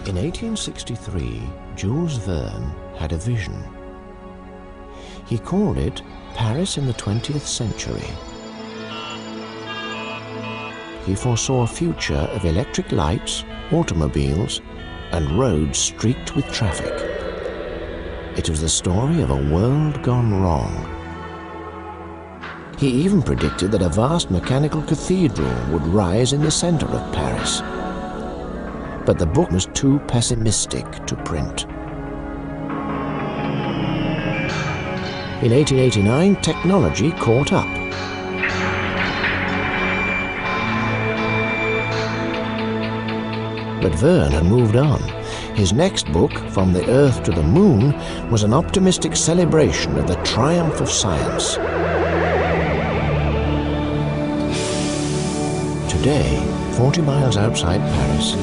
In 1863, Jules Verne had a vision. He called it Paris in the 20th Century. He foresaw a future of electric lights, automobiles, and roads streaked with traffic. It was the story of a world gone wrong. He even predicted that a vast mechanical cathedral would rise in the center of Paris. But the book was too pessimistic to print. In 1889, technology caught up. But Verne had moved on. His next book, From the Earth to the Moon, was an optimistic celebration of the triumph of science. Today, 40 miles outside Paris,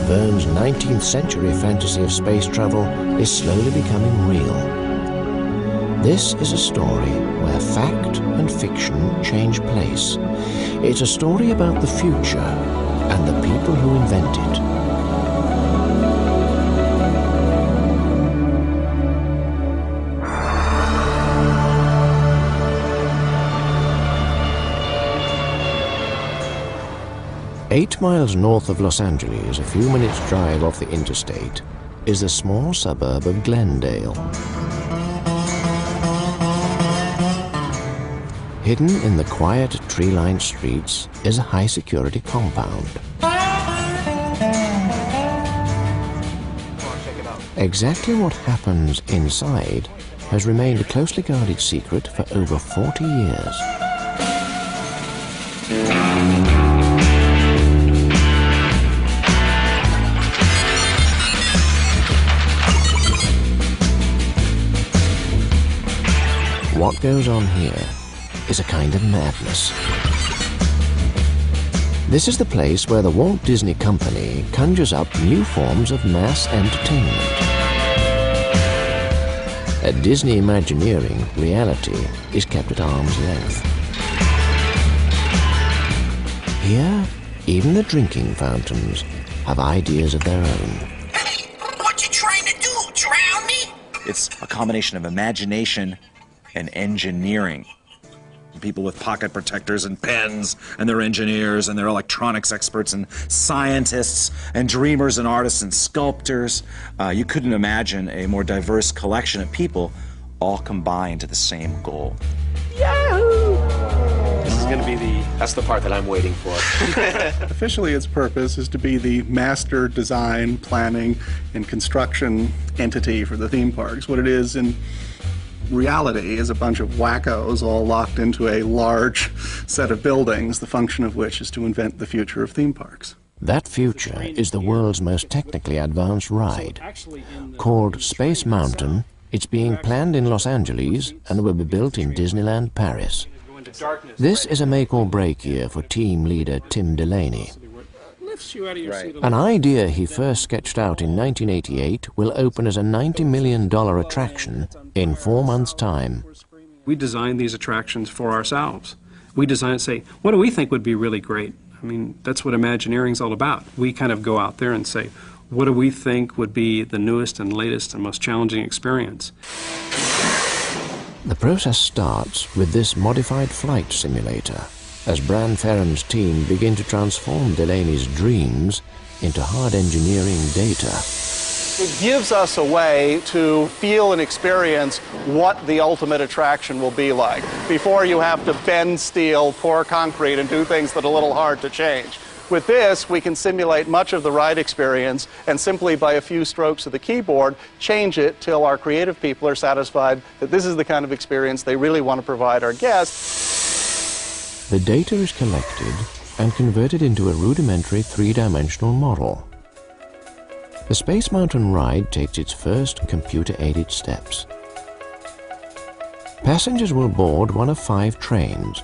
Verne's 19th century fantasy of space travel is slowly becoming real. This is a story where fact and fiction change place. It's a story about the future and the people who invent it. Eight miles north of Los Angeles, a few minutes' drive off the interstate, is the small suburb of Glendale. Hidden in the quiet, tree-lined streets is a high-security compound. Exactly what happens inside has remained a closely guarded secret for over 40 years. What goes on here is a kind of madness. This is the place where the Walt Disney Company conjures up new forms of mass entertainment. At Disney Imagineering, reality is kept at arm's length. Here, even the drinking fountains have ideas of their own. Hey, what you trying to do? Drown me? It's a combination of imagination and engineering. People with pocket protectors and pens, and they're engineers, and they're electronics experts, and scientists, and dreamers, and artists, and sculptors. You couldn't imagine a more diverse collection of people all combined to the same goal. Yahoo! This is going to be that's the part that I'm waiting for. Officially, its purpose is to be the master design, planning, and construction entity for the theme parks. What it is in reality is a bunch of wackos all locked into a large set of buildings, the function of which is to invent the future of theme parks. That future is the world's most technically advanced ride. Called Space Mountain, it's being planned in Los Angeles and will be built in Disneyland Paris. This is a make-or-break year for team leader Tim Delaney. An idea he first sketched out in 1988 will open as a $90 million attraction in 4 months' time. We design these attractions for ourselves. We design and say, what do we think would be really great? I mean, that's what Imagineering is all about. We kind of go out there and say, what do we think would be the newest and latest and most challenging experience? The process starts with this modified flight simulator, as Bran Ferren's team begin to transform Delaney's dreams into hard engineering data. It gives us a way to feel and experience what the ultimate attraction will be like before you have to bend steel, pour concrete, and do things that are a little hard to change. With this, we can simulate much of the ride experience and simply by a few strokes of the keyboard, change it till our creative people are satisfied that this is the kind of experience they really want to provide our guests. The data is collected and converted into a rudimentary three-dimensional model. The Space Mountain ride takes its first computer-aided steps. Passengers will board one of 5 trains.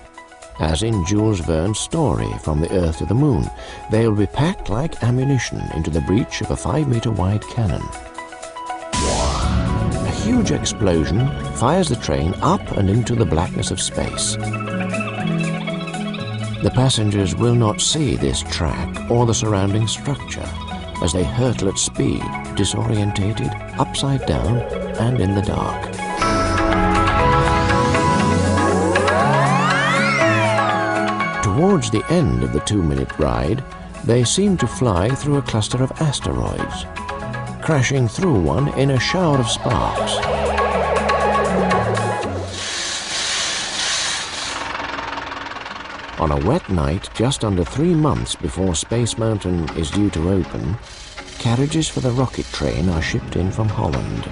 As in Jules Verne's story, From the Earth to the Moon, they will be packed like ammunition into the breech of a 5-meter-wide cannon. A huge explosion fires the train up and into the blackness of space. The passengers will not see this track or the surrounding structure, as they hurtle at speed, disorientated, upside down, and in the dark. Towards the end of the 2-minute ride, they seem to fly through a cluster of asteroids, crashing through one in a shower of sparks. On a wet night, just under 3 months before Space Mountain is due to open, carriages for the rocket train are shipped in from Holland.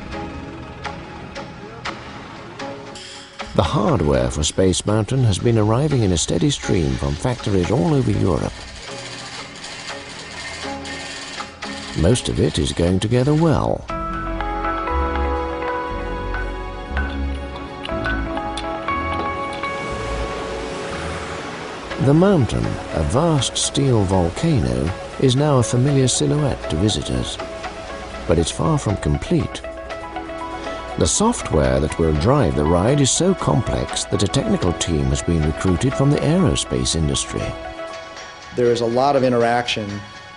The hardware for Space Mountain has been arriving in a steady stream from factories all over Europe. Most of it is going together well. The mountain, a vast steel volcano, is now a familiar silhouette to visitors, but it's far from complete. The software that will drive the ride is so complex that a technical team has been recruited from the aerospace industry. There is a lot of interaction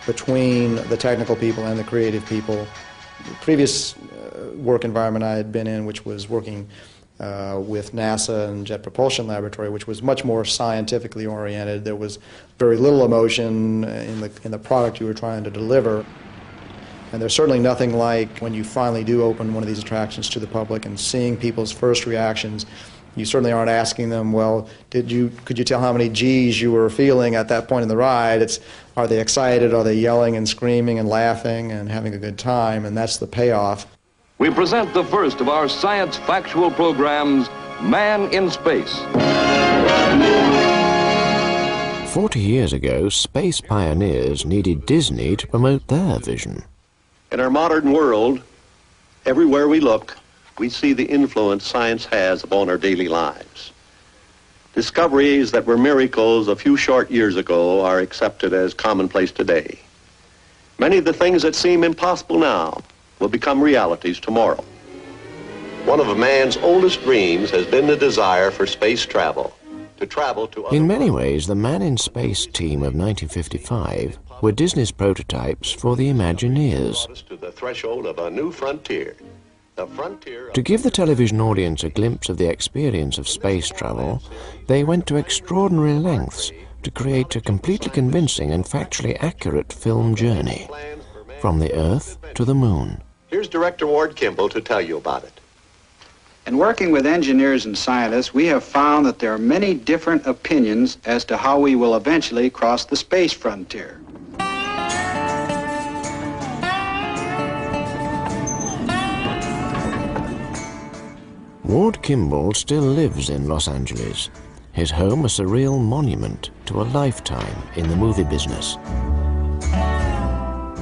between the technical people and the creative people. The previous work environment I had been in, which was working with NASA and Jet Propulsion Laboratory, which was much more scientifically oriented. There was very little emotion in the product you were trying to deliver. And there's certainly nothing like when you finally do open one of these attractions to the public and seeing people's first reactions. You certainly aren't asking them, well, could you tell how many G's you were feeling at that point in the ride? It's, are they excited? Are they yelling and screaming and laughing and having a good time? And that's the payoff. We present the first of our science factual programs, Man in Space. 40 years ago, space pioneers needed Disney to promote their vision. In our modern world, everywhere we look, we see the influence science has upon our daily lives. Discoveries that were miracles a few short years ago are accepted as commonplace today. Many of the things that seem impossible now will become realities tomorrow. One of man's oldest dreams has been the desire for space travel, to travel to other In many ways, the Man in Space team of 1955 were Disney's prototypes for the Imagineers. To the threshold of a new frontier. To give the television audience a glimpse of the experience of space travel, they went to extraordinary lengths to create a completely convincing and factually accurate film journey from the Earth to the Moon. Here's Director Ward Kimball to tell you about it. In working with engineers and scientists, we have found that there are many different opinions as to how we will eventually cross the space frontier. Ward Kimball still lives in Los Angeles, his home a surreal monument to a lifetime in the movie business.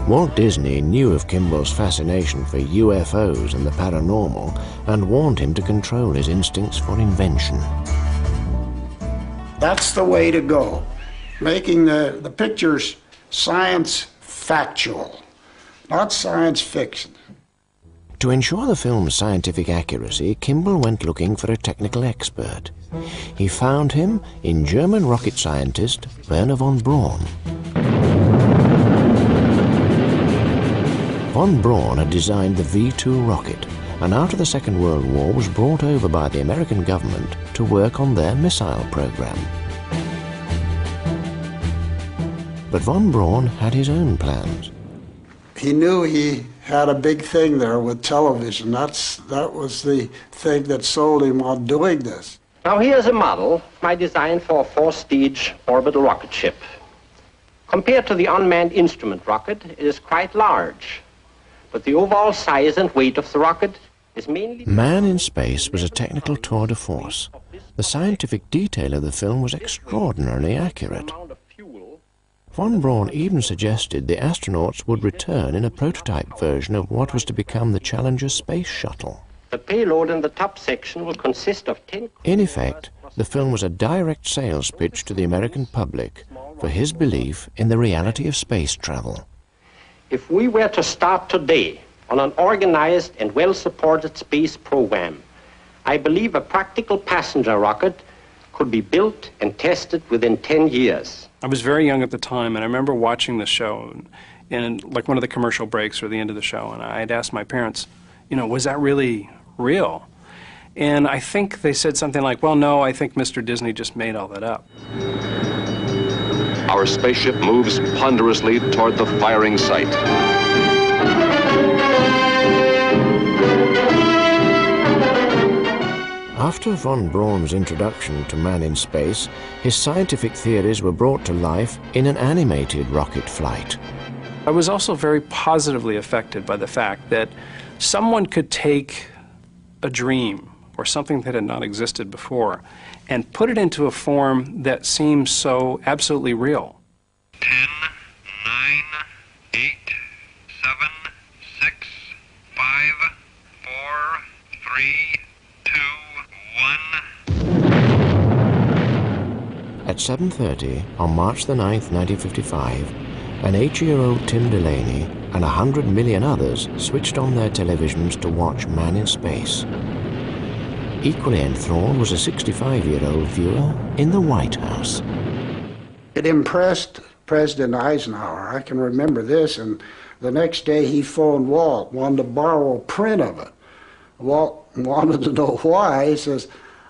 Walt Disney knew of Kimball's fascination for UFOs and the paranormal and warned him to control his instincts for invention. That's the way to go, making the pictures science factual, not science fiction. To ensure the film's scientific accuracy, Kimball went looking for a technical expert. He found him in German rocket scientist Wernher von Braun. Von Braun had designed the V-2 rocket, and after the Second World War was brought over by the American government to work on their missile program. But von Braun had his own plans. He knew he had a big thing there with television. That was the thing that sold him on doing this. Now here's a model I designed for a 4-stage orbital rocket ship. Compared to the unmanned instrument rocket, it is quite large. But the overall size and weight of the rocket is mainly... Man in Space was a technical tour de force. The scientific detail of the film was extraordinarily accurate. Von Braun even suggested the astronauts would return in a prototype version of what was to become the Challenger space shuttle. The payload in the top section will consist of 10... In effect, the film was a direct sales pitch to the American public for his belief in the reality of space travel. If we were to start today on an organized and well-supported space program, I believe a practical passenger rocket could be built and tested within 10 years. I was very young at the time, and I remember watching the show. in like one of the commercial breaks or the end of the show, and I had asked my parents, you know, was that really real? And I think they said something like, well, no, I think Mr. Disney just made all that up. Our spaceship moves ponderously toward the firing site. After von Braun's introduction to man in space, his scientific theories were brought to life in an animated rocket flight. I was also very positively affected by the fact that someone could take a dream or something that had not existed before and put it into a form that seems so absolutely real. 10, 9, 8, 7, 6, 5, 4, 3, 2, 1. At 7:30 on March the 9th, 1955, an 8-year-old Tim Delaney and 100 million others switched on their televisions to watch Man in Space. Equally enthralled was a 65-year-old viewer in the White House. It impressed President Eisenhower. I can remember this, and the next day he phoned Walt, wanted to borrow a print of it. Walt wanted to know why. He says,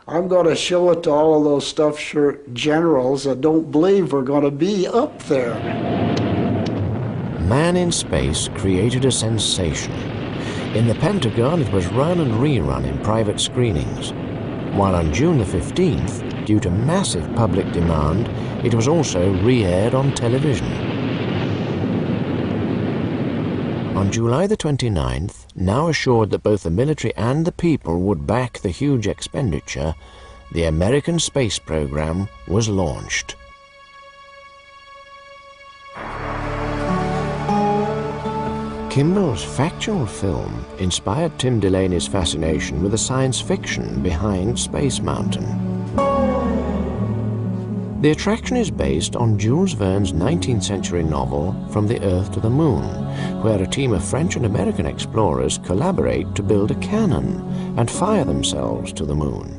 I'm going to show it to all of those stuffed shirt generals that don't believe we're going to be up there. Man in Space created a sensation. In the Pentagon, it was run and rerun in private screenings, while on June the 15th, due to massive public demand, it was also re-aired on television. On July the 29th, now assured that both the military and the people would back the huge expenditure, the American space program was launched. Kimball's factual film inspired Tim Delaney's fascination with the science fiction behind Space Mountain. The attraction is based on Jules Verne's 19th century novel From the Earth to the Moon, where a team of French and American explorers collaborate to build a cannon and fire themselves to the moon.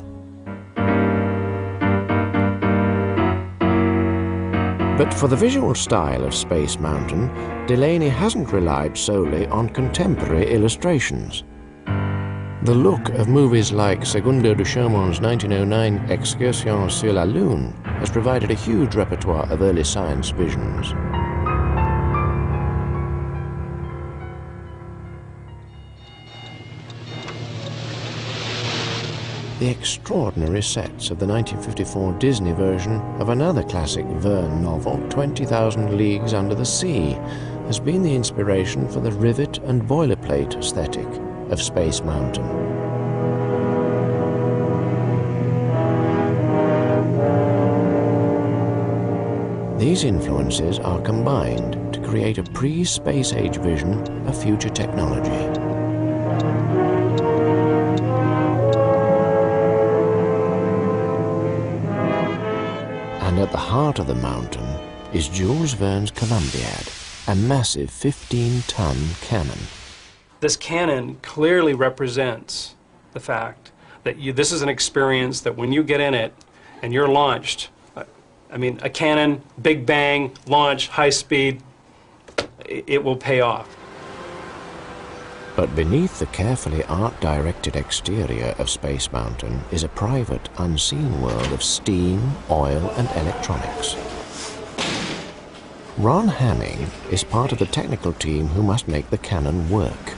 But for the visual style of Space Mountain, Delaney hasn't relied solely on contemporary illustrations. The look of movies like Segundo Duchamp's 1909 Excursion sur la Lune has provided a huge repertoire of early science visions. The extraordinary sets of the 1954 Disney version of another classic Verne novel, 20,000 Leagues Under the Sea, has been the inspiration for the rivet and boilerplate aesthetic of Space Mountain. These influences are combined to create a pre-space age vision of future technology. And at the heart of the mountain is Jules Verne's Columbiad, a massive 15-ton cannon. This cannon clearly represents the fact that this is an experience that when you get in it and you're launched, I mean, a cannon, big bang, launch, high speed, it will pay off. But beneath the carefully art-directed exterior of Space Mountain is a private, unseen world of steam, oil, and electronics. Ron Hamming is part of the technical team who must make the cannon work.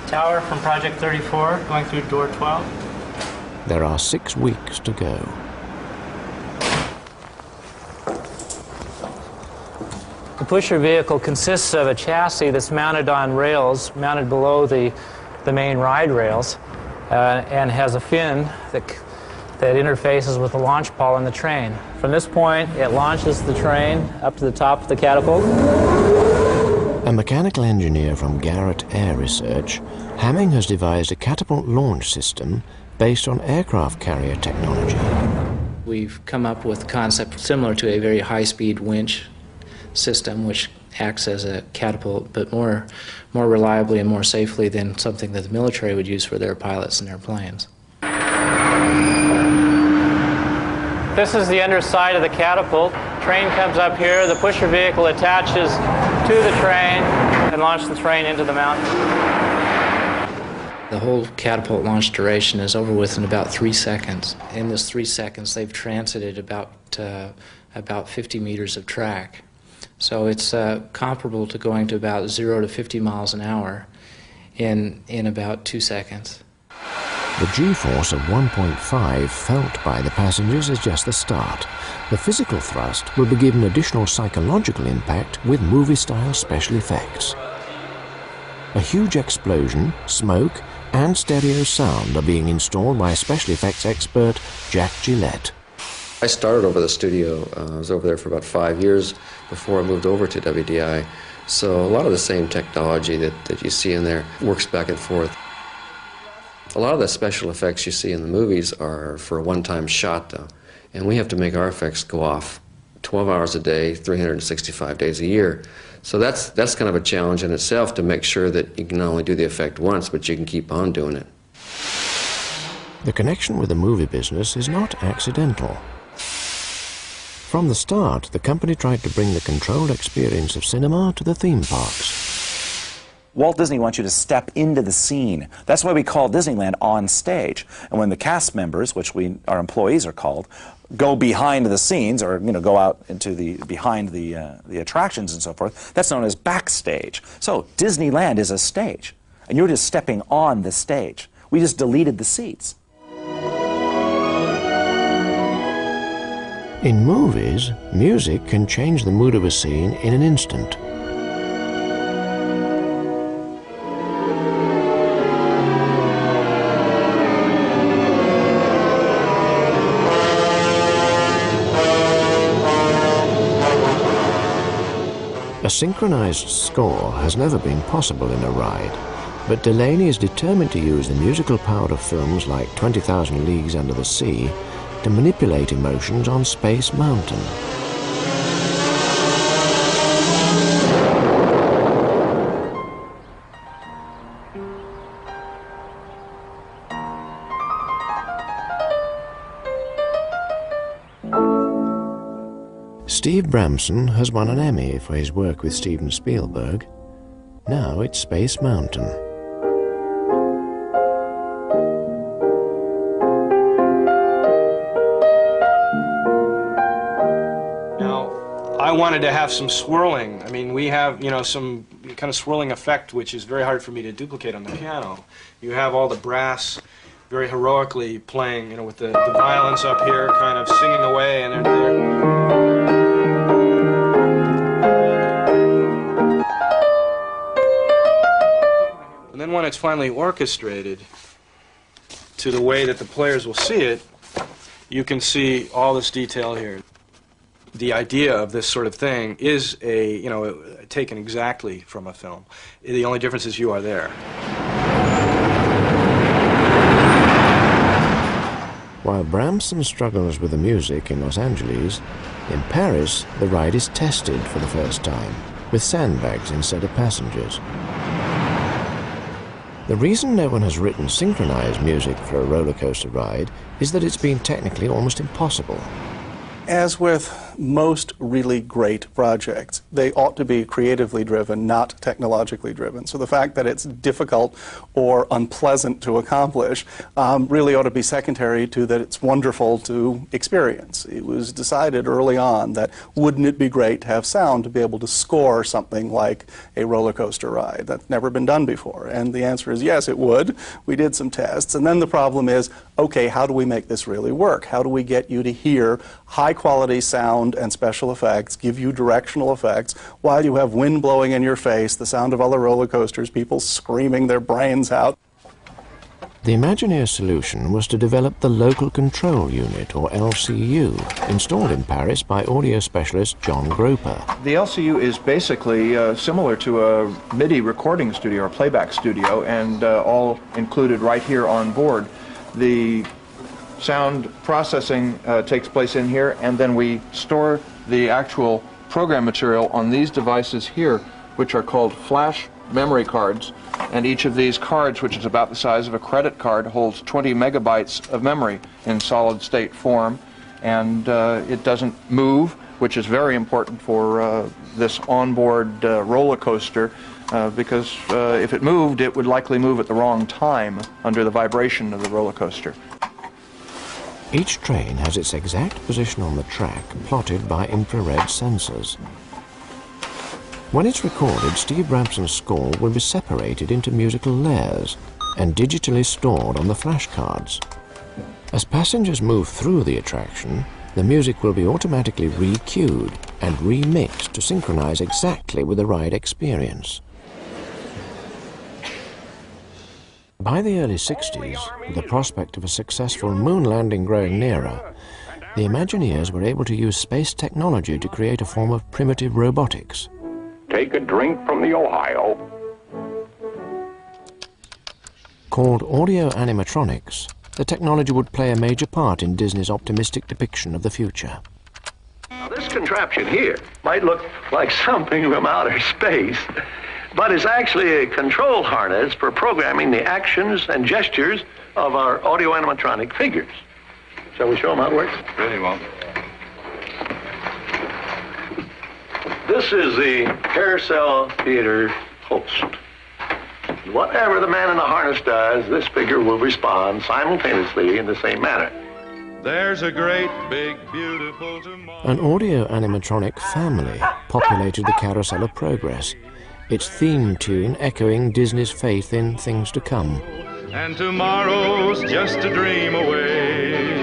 Tower from Project 34, going through door 12. There are 6 weeks to go. The pusher vehicle consists of a chassis that's mounted on rails, mounted below the main ride rails, and has a fin that interfaces with the launch pole in the train. From this point, it launches the train up to the top of the catapult. A mechanical engineer from Garrett Air Research, Hamming has devised a catapult launch system based on aircraft carrier technology. We've come up with a concept similar to a very high-speed winch system, which acts as a catapult, but more reliably and more safely than something that the military would use for their pilots and their planes. This is the underside of the catapult. Train comes up here, the pusher vehicle attaches to the train and launch the train into the mountain. The whole catapult launch duration is over with in about 3 seconds. In those 3 seconds, they've transited about 50 meters of track. So it's comparable to going to about 0 to 50 miles an hour in about 2 seconds. The G-force of 1.5 felt by the passengers is just the start. The physical thrust will be given additional psychological impact with movie-style special effects. A huge explosion, smoke, and stereo sound are being installed by special effects expert Jack Gillette. I started over the studio. I was over there for about 5 years before I moved over to WDI. So a lot of the same technology that you see in there works back and forth. A lot of the special effects you see in the movies are for a one-time shot, though. And we have to make our effects go off 12 hours a day, 365 days a year. So that's kind of a challenge in itself, to make sure that you can not only do the effect once, but you can keep on doing it. The connection with the movie business is not accidental. From the start, the company tried to bring the controlled experience of cinema to the theme parks. Walt Disney wants you to step into the scene. That's why we call Disneyland on stage. And when the cast members, which our employees are called, go behind the scenes, or go out into behind the attractions and so forth, that's known as backstage. So Disneyland is a stage, and you're just stepping on the stage. We just deleted the seats. In movies, music can change the mood of a scene in an instant. A synchronized score has never been possible in a ride, but Delaney is determined to use the musical power of films like 20,000 Leagues Under the Sea to manipulate emotions on Space Mountain. Steve Bramson has won an Emmy for his work with Steven Spielberg. Now it's Space Mountain. I wanted to have some swirling. I mean, we have, some kind of swirling effect, which is very hard for me to duplicate on the piano. You have all the brass very heroically playing, with the violins up here kind of singing away, and and then when it's finally orchestrated to the way that the players will see it, you can see all this detail here. The idea of this sort of thing is taken exactly from a film. The only difference is you are there. While Bramson struggles with the music in Los Angeles, in Paris the ride is tested for the first time, with sandbags instead of passengers. The reason no one has written synchronized music for a roller coaster ride is that it's been technically almost impossible. As with most really great projects, they ought to be creatively driven, not technologically driven. So the fact that it's difficult or unpleasant to accomplish really ought to be secondary to that it's wonderful to experience. It was decided early on that wouldn't it be great to have sound to be able to score something like a roller coaster ride? That's never been done before. And the answer is yes, it would. We did some tests. And then the problem is, okay, how do we make this really work? How do we get you to hear high-quality sound and special effects, give you directional effects, while you have wind blowing in your face, the sound of other roller coasters, people screaming their brains out? The Imagineer solution was to develop the Local Control Unit, or LCU, installed in Paris by audio specialist John Groper. The LCU is basically similar to a MIDI recording studio or playback studio, and all included right here on board. The sound processing takes place in here, and then we store the actual program material on these devices here, which are called flash memory cards. And each of these cards, which is about the size of a credit card, holds 20 megabytes of memory in solid state form, and it doesn't move. which is very important for this onboard roller coaster, because if it moved, it would likely move at the wrong time under the vibration of the roller coaster. Each train has its exact position on the track plotted by infrared sensors. When it's recorded, Steve Rabson's score will be separated into musical layers and digitally stored on the flashcards. As passengers move through the attraction, the music will be automatically re-cued and remixed to synchronize exactly with the ride experience. By the early 60s, with the prospect of a successful moon landing growing nearer, the Imagineers were able to use space technology to create a form of primitive robotics. Take a drink from the Ohio. Called audio animatronics, the technology would play a major part in Disney's optimistic depiction of the future. Now, this contraption here might look like something from outer space, but it's actually a control harness for programming the actions and gestures of our audio animatronic figures. Shall we show them how it works? Very well. This is the Carousel Theater host. Whatever the man in the harness does, this figure will respond simultaneously in the same manner. There's a great, big, beautiful tomorrow. An audio animatronic family populated the Carousel of Progress, its theme tune echoing Disney's faith in things to come. And tomorrow's just a dream away.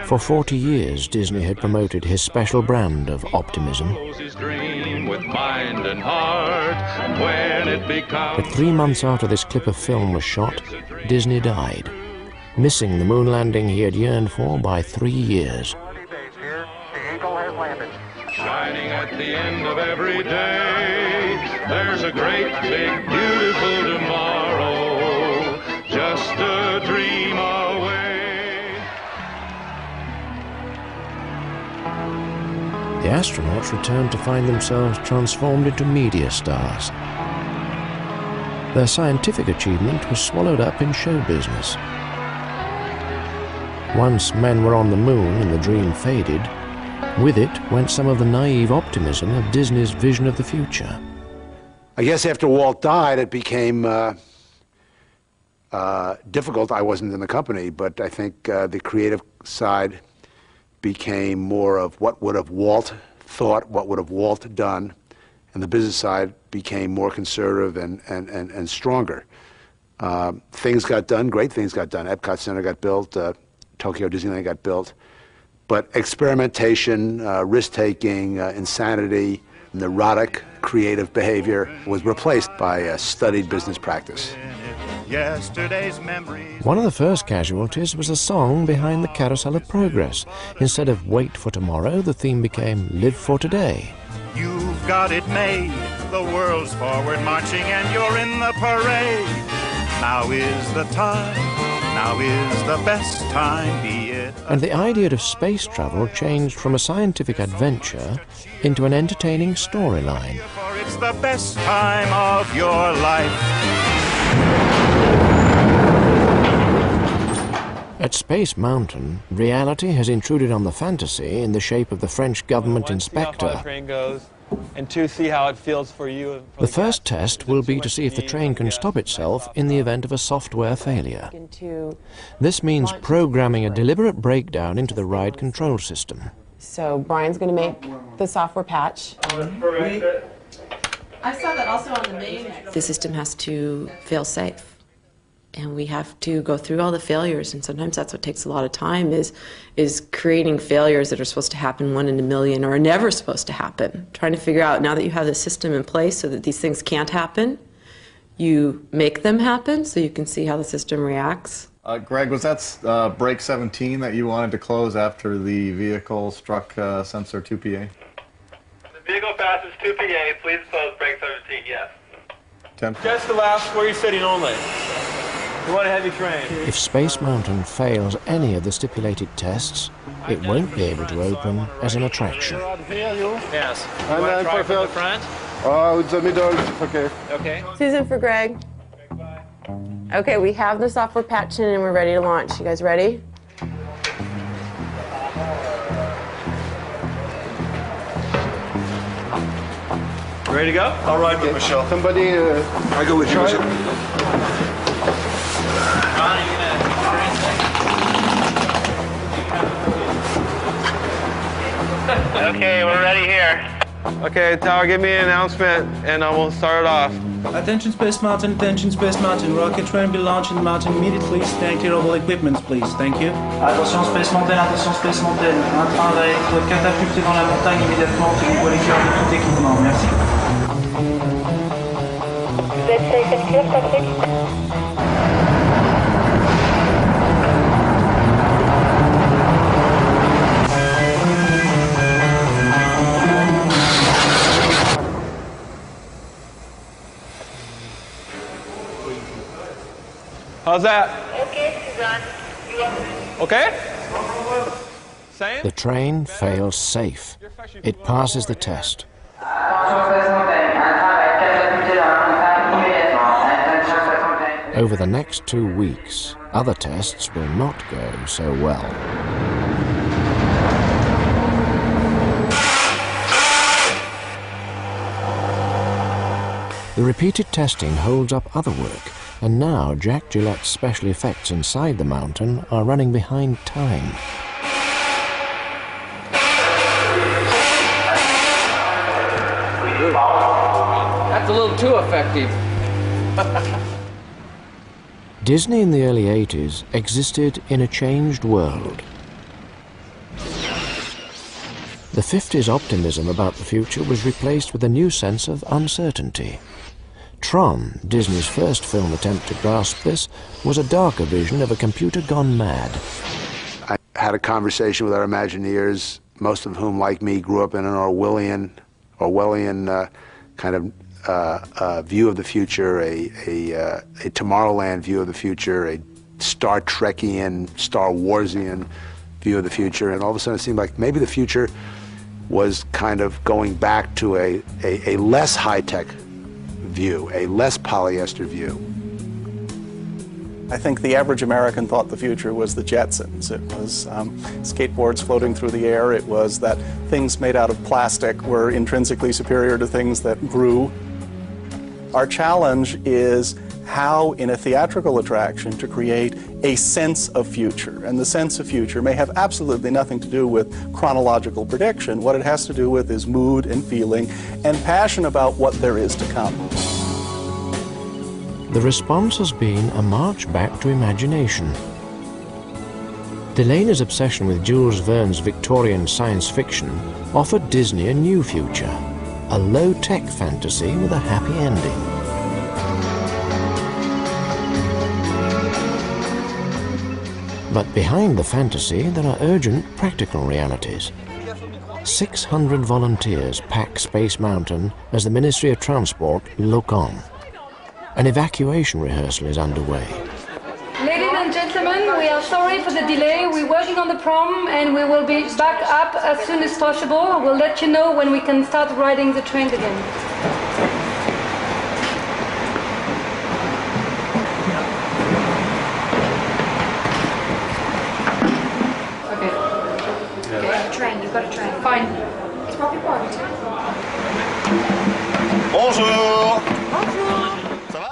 For 40 years, Disney had promoted his special brand of optimism. His dream with mind and heart. When it becomes... But 3 months after this clip of film was shot, Disney died, missing the moon landing he had yearned for by 3 years. Shining at the end of every day, there's a great, big, beautiful tomorrow, just a dream away. The astronauts returned to find themselves transformed into media stars. Their scientific achievement was swallowed up in show business. Once men were on the moon and the dream faded, with it went some of the naive optimism of Disney's vision of the future. I guess after Walt died, it became difficult. I wasn't in the company, but I think the creative side became more of what would have Walt thought, what would have Walt done, and the business side became more conservative and stronger. Things got done, great things got done. Epcot Center got built, Tokyo Disneyland got built. But experimentation, risk-taking, insanity, neurotic creative behavior was replaced by a studied business practice. Yesterday's memories. One of the first casualties was a song behind the Carousel of Progress. Instead of Wait for Tomorrow, the theme became Live for Today. You've got it made. The world's forward marching and you're in the parade. Now is the time. Now is the best time, be it. And the idea of space travel changed from a scientific adventure into an entertaining storyline. For it's the best time of your life. At Space Mountain, reality has intruded on the fantasy in the shape of the French government inspector. See how the train goes, and 2, see how it feels for you. The first test will be to see if the train can stop itself in the event of a software failure. This means programming a deliberate breakdown into the ride control system. So Brian's going to make the software patch. I saw that also on the main. The system has to fail safe. And we have to go through all the failures, and sometimes that's what takes a lot of time, is creating failures that are supposed to happen 1 in a million or are never supposed to happen. Trying to figure out, now that you have the system in place so that these things can't happen, you make them happen so you can see how the system reacts. Greg, was that brake 17 that you wanted to close after the vehicle struck sensor 2PA? The vehicle passes 2PA, please close brake 17, yes. 10. Just the last where you're sitting only. You want a heavy train. If Space Mountain fails any of the stipulated tests, it won't be able to open as an attraction. Yes. And you then try for from the front? Oh, it's the middle. Okay. Okay. Susan for Greg. Okay, we have the software patched in and we're ready to launch. You guys ready? Ready to go? I'll ride with Michelle. Somebody, I go with you, Michelle. Okay, we're ready here. Okay, Tower, give me an announcement and we'll start it off. Attention Space Mountain, attention Space Mountain. Rocket train be launching the mountain immediately. Stand clear of all equipment, please. Thank you. Attention Space Mountain, attention Space Mountain. Un train va être catapulté dans la montagne immédiatement. Tenez-vous à l'écart de tout équipement. Merci. Vous êtes safe and clear, Patrick? How's that? Okay, Suzanne. Okay? The train fails safe. It passes the test. Over the next 2 weeks, other tests will not go so well. The repeated testing holds up other work, and now Jack Gillette's special effects inside the mountain are running behind time. That's a little too effective. Disney in the early 80s existed in a changed world. The 50s optimism about the future was replaced with a new sense of uncertainty. Tron, Disney's first film attempt to grasp this, was a darker vision of a computer gone mad. I had a conversation with our Imagineers, most of whom, like me, grew up in an Orwellian kind of view of the future, a Tomorrowland view of the future, a Star Trekian, Star Warsian view of the future, and all of a sudden it seemed like maybe the future was kind of going back to a less high-tech view, a less polyester view. I think the average American thought the future was the Jetsons. It was skateboards floating through the air. It was that things made out of plastic were intrinsically superior to things that grew. Our challenge is how, in a theatrical attraction, to create a sense of future. And the sense of future may have absolutely nothing to do with chronological prediction. What it has to do with is mood and feeling and passion about what there is to come. The response has been a march back to imagination. Delaney's obsession with Jules Verne's Victorian science fiction offered Disney a new future, a low-tech fantasy with a happy ending. But behind the fantasy, there are urgent practical realities. 600 volunteers pack Space Mountain as the Ministry of Transport look on. An evacuation rehearsal is underway. Ladies and gentlemen, we are sorry for the delay. We're working on the prom and we will be back up as soon as possible. We'll let you know when we can start riding the train again. Train, you've got a train. Fine. It's probably parked. Bonjour!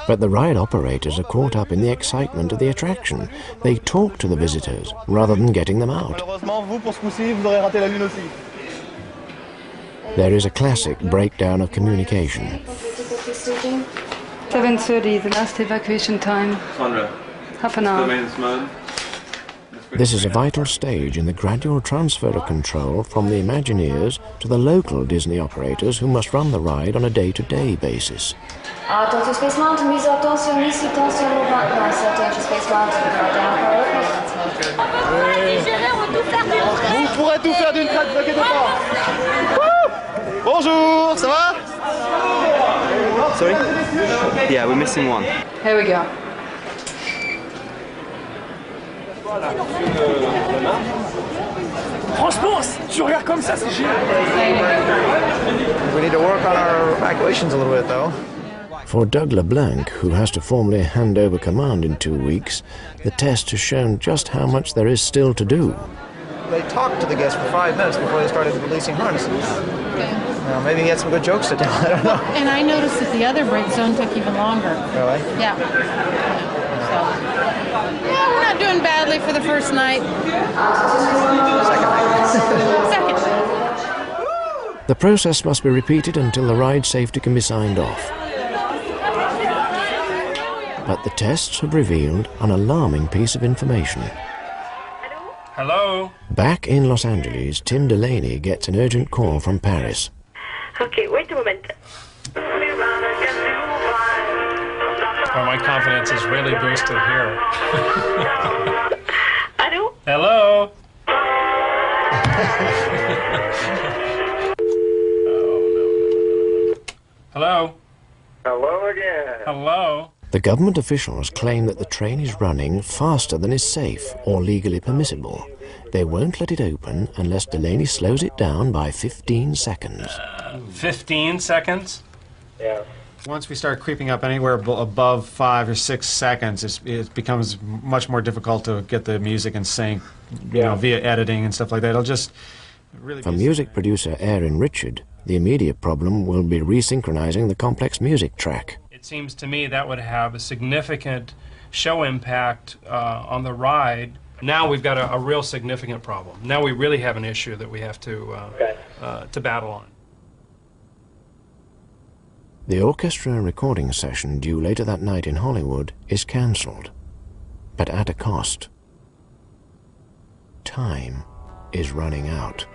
But the ride operators are caught up in the excitement of the attraction. They talk to the visitors rather than getting them out. There is a classic breakdown of communication. 7:30, the last evacuation time. Half an hour. This is a vital stage in the gradual transfer of control from the Imagineers to the local Disney operators who must run the ride on a day-to-day basis. Attention Space Mountain, mise attention ici, attention au maintenance. Attention Space Mountain, down for Vous pourrez tout faire d'une traite, ne vous inquiétez pas. Bonjour, ça va? Sorry? Yeah, we're missing one. Here we go. Franchement, si tu regardes comme ça, c'est génial. We need to work on our evacuations a little bit, though. For Doug LeBlanc, who has to formally hand over command in 2 weeks, the test has shown just how much there is still to do. They talked to the guests for 5 minutes before they started releasing harnesses. Well, maybe he had some good jokes to tell. I don't know. And I noticed that the other break zone took even longer. Really? Yeah. So, yeah, we're not doing badly for the first night. Second night. The process must be repeated until the ride safety can be signed off. But the tests have revealed an alarming piece of information. Hello? Back in Los Angeles, Tim Delaney gets an urgent call from Paris. Okay, wait a moment. Well, my confidence is really boosted here. Hello? Hello? Hello? Hello again. Hello? The government officials claim that the train is running faster than is safe or legally permissible. They won't let it open unless Delaney slows it down by 15 seconds. 15 seconds? Yeah. Once we start creeping up anywhere above 5 or 6 seconds, it becomes much more difficult to get the music in sync, you know, via editing and stuff like that. It'll just really. For music producer Aaron Richard, the immediate problem will be resynchronizing the complex music track. It seems to me that would have a significant show impact on the ride. Now we've got a real significant problem. Now we really have an issue that we have to battle on. The orchestra recording session due later that night in Hollywood is cancelled, but at a cost. Time is running out.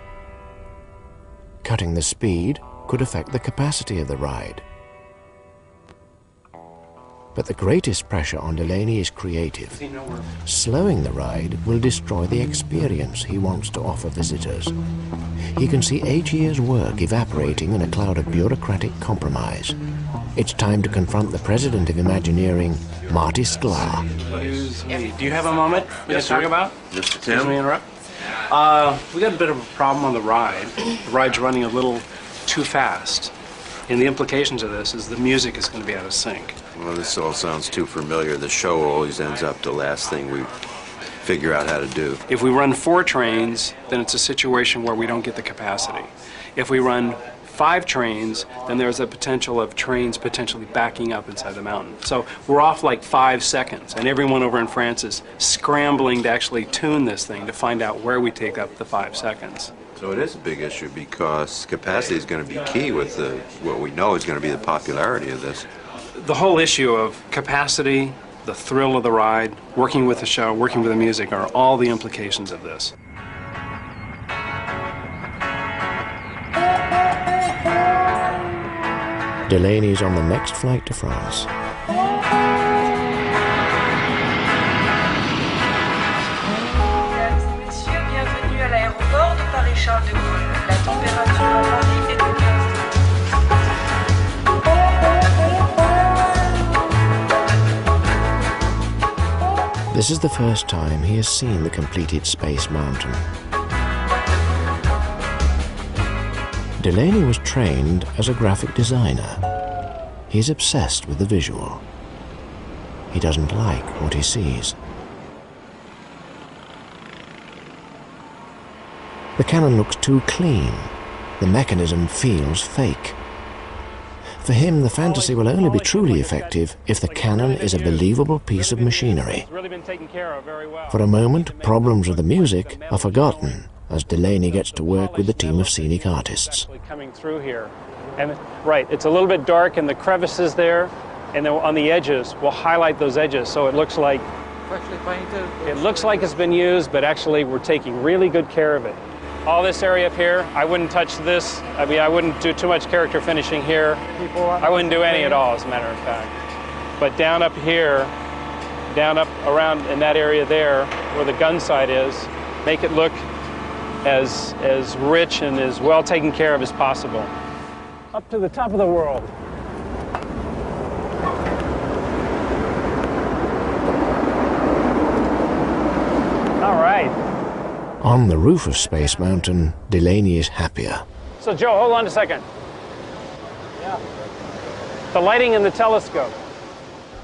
Cutting the speed could affect the capacity of the ride. But the greatest pressure on Delaney is creative. Slowing the ride will destroy the experience he wants to offer visitors. He can see 8 years' work evaporating in a cloud of bureaucratic compromise. It's time to confront the president of Imagineering, Marty Sklar. Do you have a moment we can talk about? Mr. Excuse me, interrupt. We got a bit of a problem on the ride. The ride's running a little too fast. And the implications of this is the music is going to be out of sync. Well, this all sounds too familiar. The show always ends up the last thing we figure out how to do. If we run 4 trains, then it's a situation where we don't get the capacity. If we run 5 trains, then there's a potential of trains potentially backing up inside the mountain. So we're off like 5 seconds, and everyone over in France is scrambling to actually tune this thing to find out where we take up the 5 seconds. So it is a big issue because capacity is going to be key with what we know is going to be the popularity of this. The whole issue of capacity, the thrill of the ride, working with the show, working with the music are all the implications of this. Delaney's on the next flight to France. This is the first time he has seen the completed Space Mountain. Delaney was trained as a graphic designer. He's obsessed with the visual. He doesn't like what he sees. The cannon looks too clean. The mechanism feels fake. For him, the fantasy will only be truly effective if the cannon is a believable piece of machinery. For a moment, problems with the music are forgotten as Delaney gets to work with the team of scenic artists. Coming through here, and right, it's a little bit dark and the crevices there, and then on the edges, we'll highlight those edges so it looks like it's been used, but actually we're taking really good care of it. All this area up here, I wouldn't touch this. I mean, I wouldn't do too much character finishing here. I wouldn't do any at all, as a matter of fact. But down up here, down up around in that area there, where the gun sight is, make it look as rich and as well taken care of as possible. Up to the top of the world. All right. On the roof of Space Mountain, Delaney is happier. So Joe, hold on a second. Yeah. The lighting in the telescope.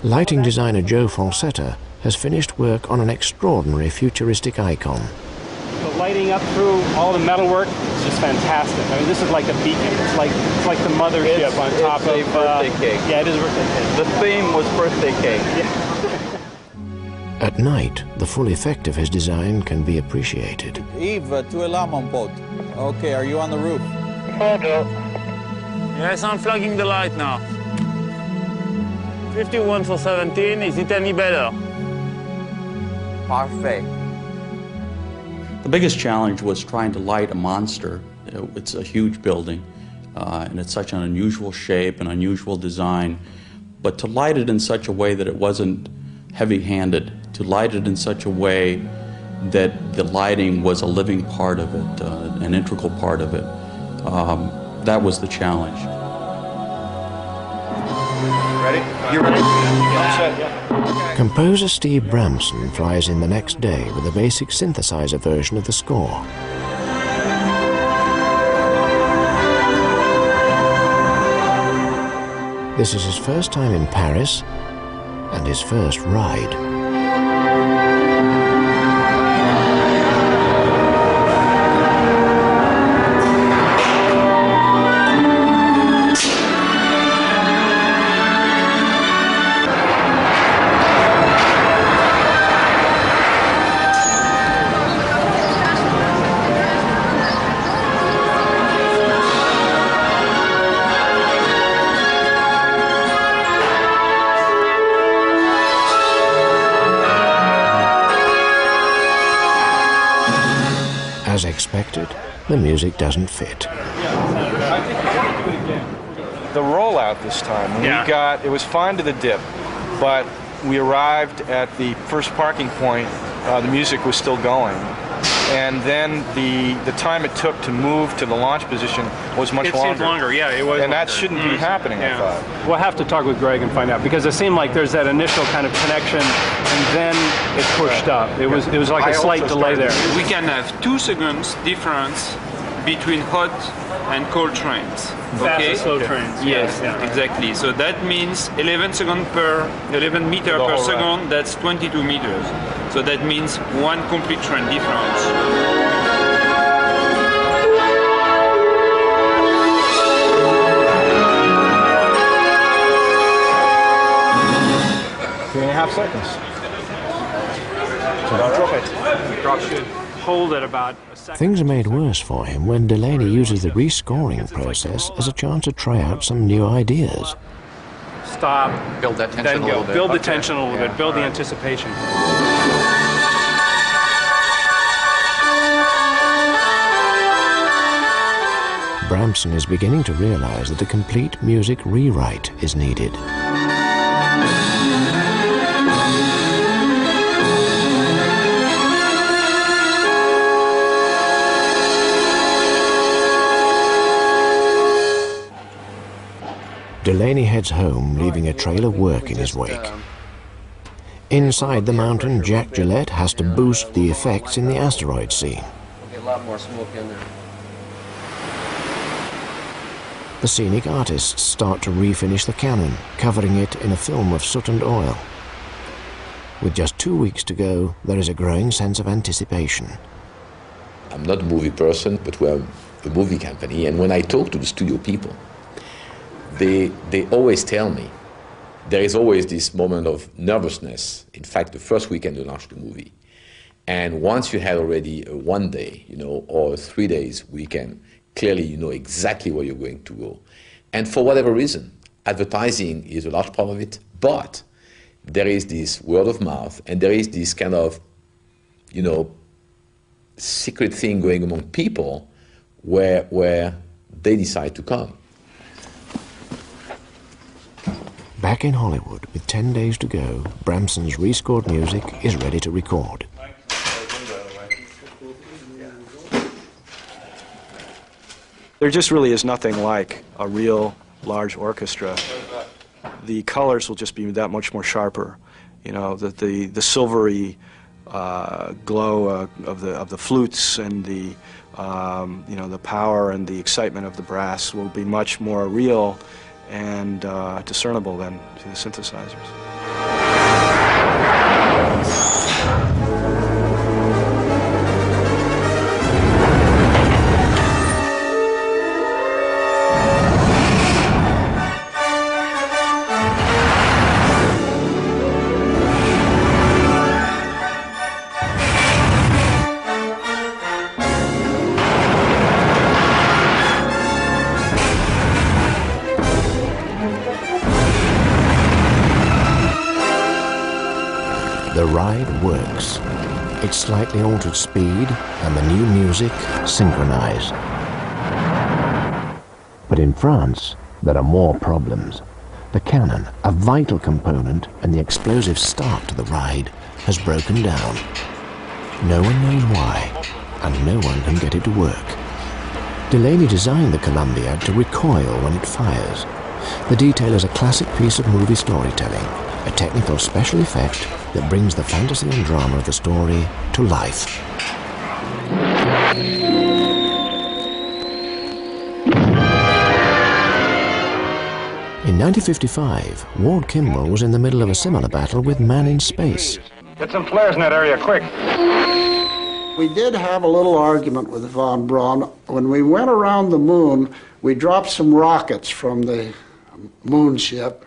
Lighting designer Joe Falsetta has finished work on an extraordinary futuristic icon. The lighting up through all the metalwork, just fantastic. I mean, this is like a beacon. It's like the mothership on top of a birthday cake. Yeah, it is a birthday cake. The theme was birthday cake. Yeah. At night, the full effect of his design can be appreciated. Yves, tu es là, mon pote. Okay, are you on the roof? Yes, I'm flagging the light now. 51 for 17. Is it any better? Parfait. The biggest challenge was trying to light a monster. It's a huge building, and it's such an unusual shape and unusual design. But to light it in such a way that it wasn't heavy-handed, to light it in such a way that the lighting was a living part of it, an integral part of it, that was the challenge. Ready? You ready? I'm set. Composer Steve Bramson flies in the next day with a basic synthesizer version of the score. This is his first time in Paris and his first ride. As expected, the music doesn't fit. The rollout this time, it was fine to the dip, but we arrived at the first parking point, the music was still going. And then the time it took to move to the launch position was much longer. It seemed longer, yeah, it was. And that shouldn't be happening, I thought. We'll have to talk with Greg and find out, because it seemed like there's that initial kind of connection, and then it pushed up. It was like a slight delay there. We can have 2 seconds difference between hot and cold trains. Fast and slow trains. Yes, exactly. So that means 11 meters per second, that's 22 meters. So that means 1 complete train difference. 3.5 seconds. So don't drop it. Drop should hold at about a second. Things are made worse for him when Delaney uses the rescoring process as a chance to try out some new ideas. Stop. Build that tension a little bit. Build the tension a little bit. Build the anticipation. Bramson is beginning to realize that a complete music rewrite is needed. Delaney heads home, leaving a trail of work in his wake. Inside the mountain, Jack Gillette has to boost the effects in the asteroid scene. Get a lot more smoke in there. The scenic artists start to refinish the cannon, covering it in a film of soot and oil. With just 2 weeks to go, there is a growing sense of anticipation. I'm not a movie person, but we're a movie company, and when I talk to the studio people, they always tell me there is always this moment of nervousness. In fact, the first weekend you launch the movie. And once you had already a 1 day, or a 3 days weekend, clearly you know exactly where you're going to go. And for whatever reason, advertising is a large part of it, but there is this word of mouth, and there is this kind of, secret thing going among people where they decide to come. Back in Hollywood, with 10 days to go, Bramson's rescored music is ready to record. There just really is nothing like a real large orchestra. The colors will just be that much more sharper. The silvery glow of the flutes and the power and the excitement of the brass will be much more real and discernible than to the synthesizers. The ride works. Its slightly altered speed and the new music synchronize. But in France, there are more problems. The cannon, a vital component and the explosive start to the ride, has broken down. No one knows why, and no one can get it to work. Delaney designed the Columbiad to recoil when it fires. The detail is a classic piece of movie storytelling, a technical special effect that brings the fantasy and drama of the story to life. In 1955, Ward Kimball was in the middle of a similar battle with Man in Space. Get some flares in that area, quick. We did have a little argument with von Braun. When we went around the moon, we dropped some rockets from the moon ship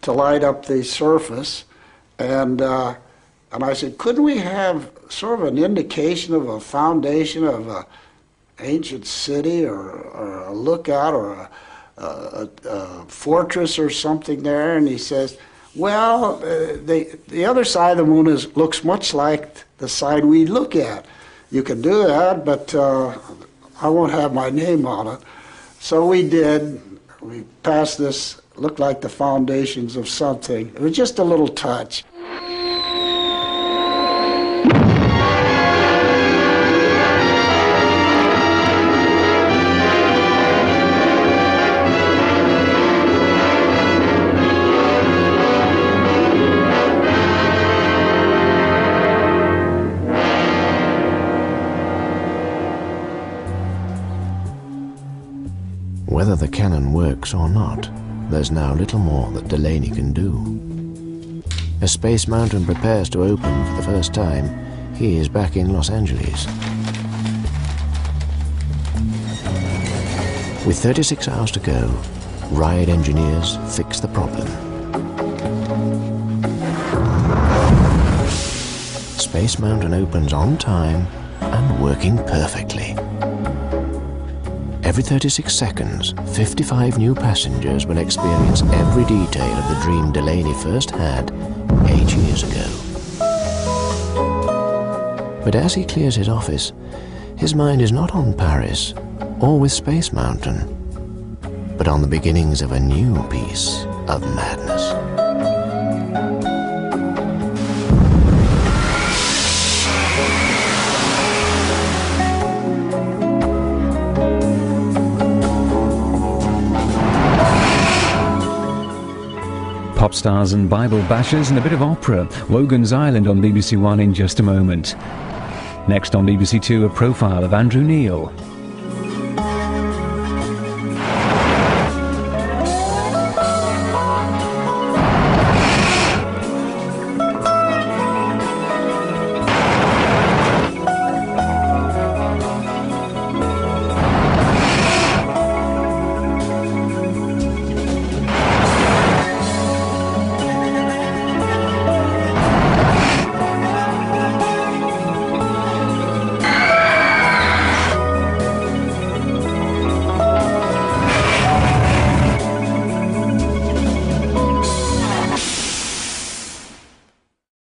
to light up the surface. And I said, couldn't we have sort of an indication of a foundation of an ancient city or a lookout or a fortress or something there? And he says, well, the other side of the moon looks much like the side we look at. You can do that, but I won't have my name on it. So we did. We passed this, looked like the foundations of something. It was just a little touch. Whether the cannon works or not, there's now little more that Delaney can do. As Space Mountain prepares to open for the first time, he is back in Los Angeles. With 36 hours to go, ride engineers fix the problem. Space Mountain opens on time and working perfectly. Every 36 seconds, 55 new passengers will experience every detail of the dream Delaney first had 8 years ago. But as he clears his office, his mind is not on Paris or with Space Mountain, but on the beginnings of a new piece of madness. Pop stars and Bible bashers and a bit of opera. Wogan's Island on BBC One in just a moment. Next on BBC Two, a profile of Andrew Neil.